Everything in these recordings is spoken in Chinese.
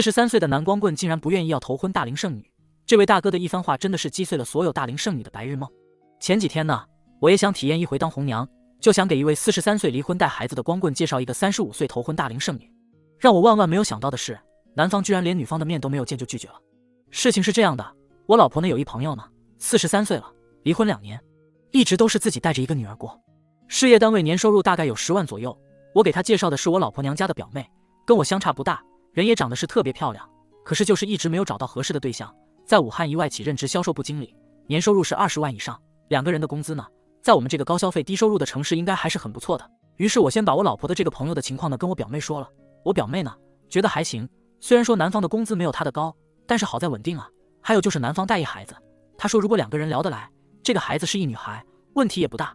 43岁的男光棍竟然不愿意要头婚大龄剩女，这位大哥的一番话真的是击碎了所有大龄剩女的白日梦。前几天呢，我也想体验一回当红娘，就想给一位43岁离婚带孩子的光棍介绍一个35岁头婚大龄剩女。让我万万没有想到的是，男方居然连女方的面都没有见就拒绝了。事情是这样的，我老婆呢有一朋友呢，43岁了，离婚2年，一直都是自己带着一个女儿过，事业单位年收入大概有10万左右。我给她介绍的是我老婆娘家的表妹，跟我相差不大，人也长得是特别漂亮，可是就是一直没有找到合适的对象。在武汉一外企任职销售部经理，年收入是20万以上，2个人的工资呢，在我们这个高消费低收入的城市应该还是很不错的。于是我先把我老婆的这个朋友的情况呢跟我表妹说了，我表妹呢觉得还行，虽然说男方的工资没有她的高，但是好在稳定啊。还有就是男方带一孩子，她说如果2个人聊得来，这个孩子是一女孩，问题也不大。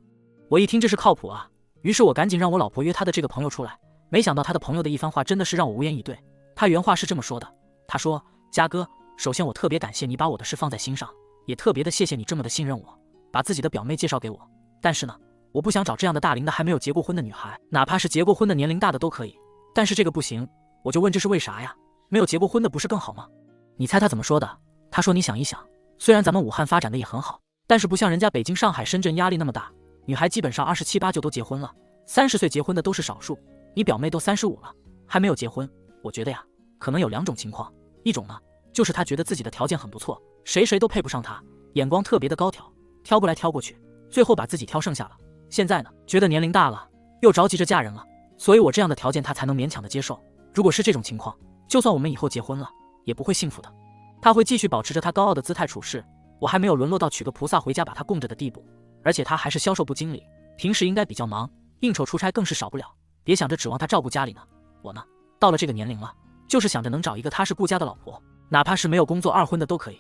我一听这是靠谱啊，于是我赶紧让我老婆约她的这个朋友出来。没想到她的朋友的一番话真的是让我无言以对。她原话是这么说的，她说：嘉哥，首先我特别感谢你把我的事放在心上，也特别的谢谢你这么的信任我，把自己的表妹介绍给我。但是呢，我不想找这样的大龄的还没有结过婚的女孩，哪怕是结过婚的年龄大的都可以，但是这个不行。我就问这是为啥呀？没有结过婚的不是更好吗？你猜他怎么说的？他说你想一想，虽然咱们武汉发展的也很好，但是不像人家北京、上海、深圳压力那么大，女孩基本上27、8就都结婚了，30岁结婚的都是少数。你表妹都35了，还没有结婚。我觉得呀，可能有2种情况，一种呢，就是她觉得自己的条件很不错，谁都配不上她，眼光特别的高挑，挑不来挑过去，最后把自己挑剩下了。现在呢，觉得年龄大了，又着急着嫁人了，所以我这样的条件她才能勉强的接受。如果是这种情况，就算我们以后结婚了，也不会幸福的。她会继续保持着她高傲的姿态处事，我还没有沦落到娶个菩萨回家把她供着的地步。而且她还是销售部经理，平时应该比较忙，应酬出差更是少不了，别想着指望她照顾家里呢。我呢，到了这个年龄了，就是想着能找一个踏实顾家的老婆，哪怕是没有工作2婚的都可以。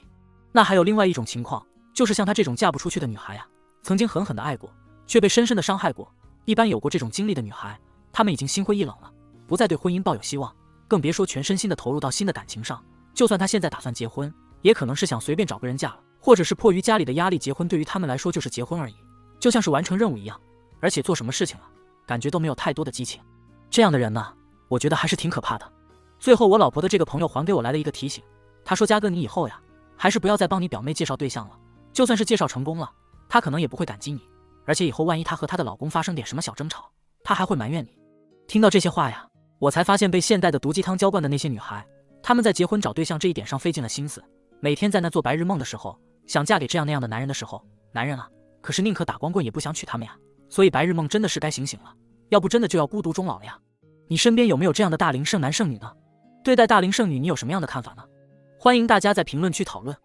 那还有另外一种情况，就是像她这种嫁不出去的女孩啊，曾经狠狠的爱过，却被深深的伤害过。一般有过这种经历的女孩，她们已经心灰意冷了，不再对婚姻抱有希望，更别说全身心的投入到新的感情上。就算她现在打算结婚，也可能是想随便找个人嫁了，或者是迫于家里的压力结婚，对于他们来说就是结婚而已，就像是完成任务一样，而且做什么事情了，感觉都没有太多的激情。这样的人呢，我觉得还是挺可怕的。最后我老婆的这个朋友还给我来了一个提醒，他说：嘉哥，你以后呀，还是不要再帮你表妹介绍对象了，就算是介绍成功了，她可能也不会感激你，而且以后万一她和她的老公发生点什么小争吵，她还会埋怨你。听到这些话呀，我才发现被现代的毒鸡汤浇灌的那些女孩，她们在结婚找对象这一点上费尽了心思，每天在那做白日梦的时候，想嫁给这样那样的男人的时候，男人啊，可是宁可打光棍也不想娶他们呀。所以白日梦真的是该醒醒了，要不真的就要孤独终老了呀。你身边有没有这样的大龄剩男剩女呢？对待大龄剩女你有什么样的看法呢？欢迎大家在评论区讨论。